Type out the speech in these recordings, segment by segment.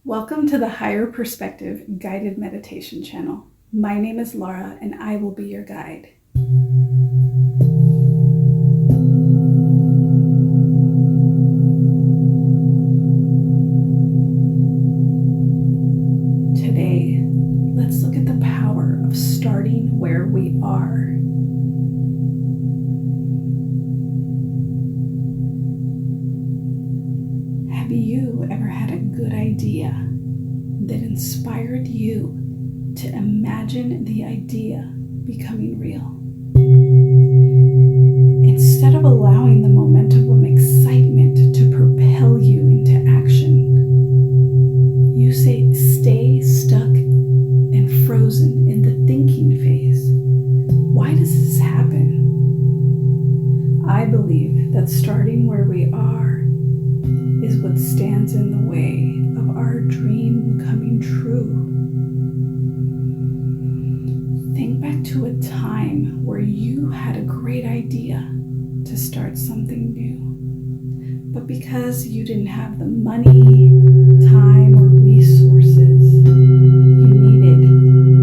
Welcome to the Higher Perspective Guided Meditation Channel. My name is Laura and I will be your guide. Today, let's look at the power of starting where we are. Have you ever had a good idea that inspired you to imagine the idea becoming real? Instead of allowing the momentum of excitement to propel you into action, you stay stuck and frozen in the thinking phase. Why does this happen? I believe that starting where we are is what stands in the way of our dream coming true. Think back to a time where you had a great idea to start something new, but because you didn't have the money, time, or resources you needed,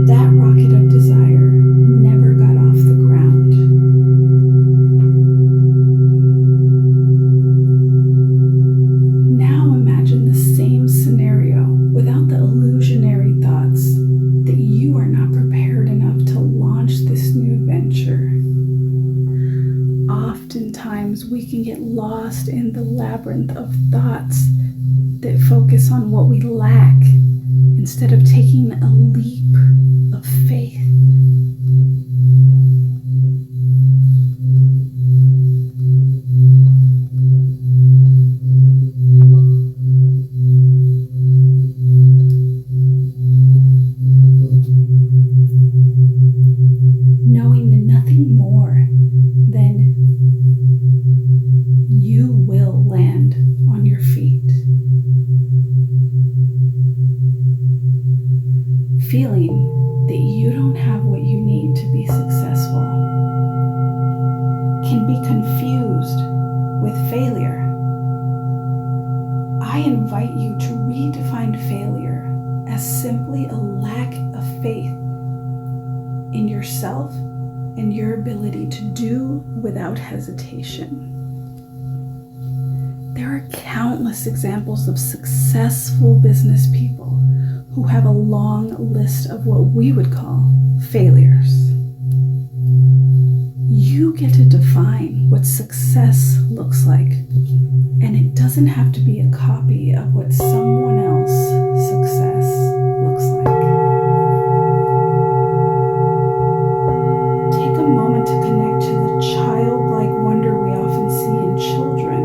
that rocket of desire never got off the ground. Now imagine the same scenario without the illusionary thoughts that you are not prepared enough to launch this new venture. Oftentimes we can get lost in the labyrinth of thoughts that focus on what we lack instead of taking a leap of faith. Knowing that nothing more than you will land on your feet. Feeling that you don't have what you need to be successful can be confused with failure. I invite you to redefine failure as simply a lack of faith in yourself and your ability to do without hesitation. There are countless examples of successful business people who have a long list of what we would call failures. You get to define what success looks like, and it doesn't have to be a copy of what someone else's success looks like. Take a moment to connect to the childlike wonder we often see in children,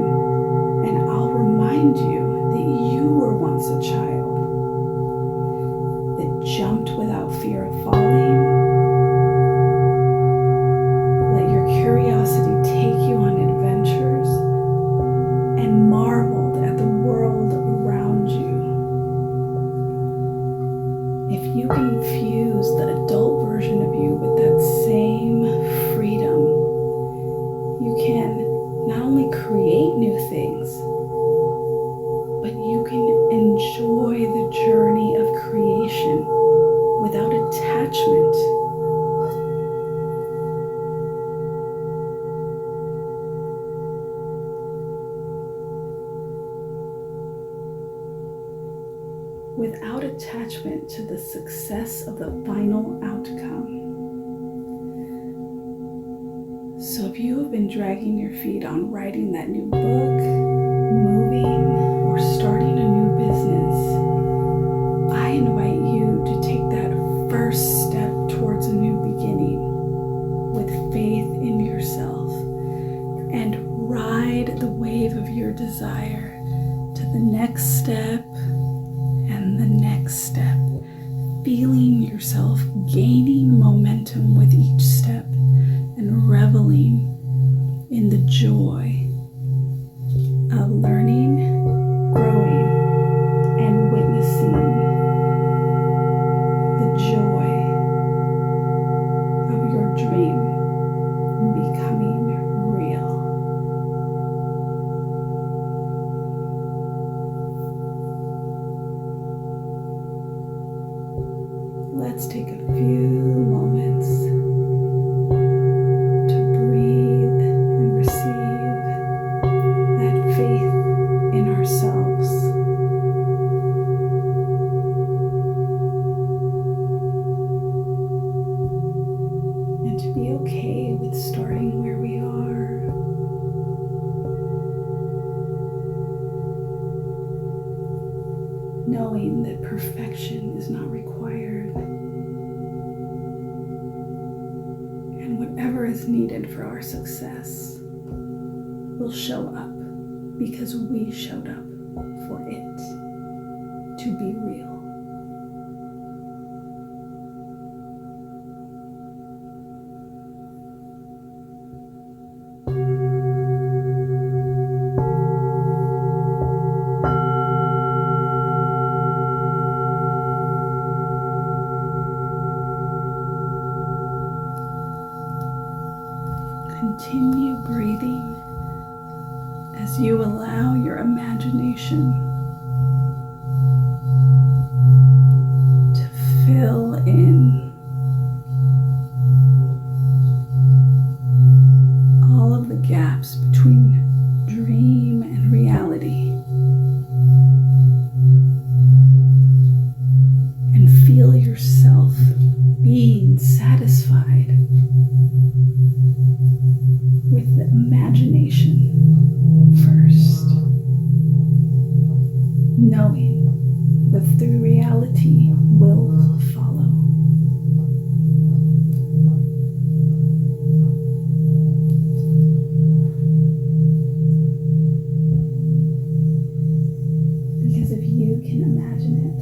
and I'll remind you that you were once a child that jumped without fear of falling. Let your curiosity take you on adventures and marveled at the world around you. If you can fuse the adult version of you with that same freedom, you can not only create new things, but you can enjoy the journey of creation without attachment. Without attachment to the success of the final outcome. So if you have been dragging your feet on writing that new book, moving, or starting a new business, I invite you to take that first step towards a new beginning with faith in yourself and ride the wave of your desire to the next step and the next step, feeling yourself gaining momentum with each step and reveling in the joy of learning, growing, and witnessing the joy of your dream becoming real. let's take a few moments to breathe and receive that faith in ourselves. And to be okay with starting where we are. Knowing that perfection is not required, and whatever is needed for our success will show up because we showed up for it to be real. Continue breathing as you allow your imagination to fill in all of the gaps between dream and reality, and feel yourself being satisfied with the imagination first, knowing that the reality will follow. Because if you can imagine it,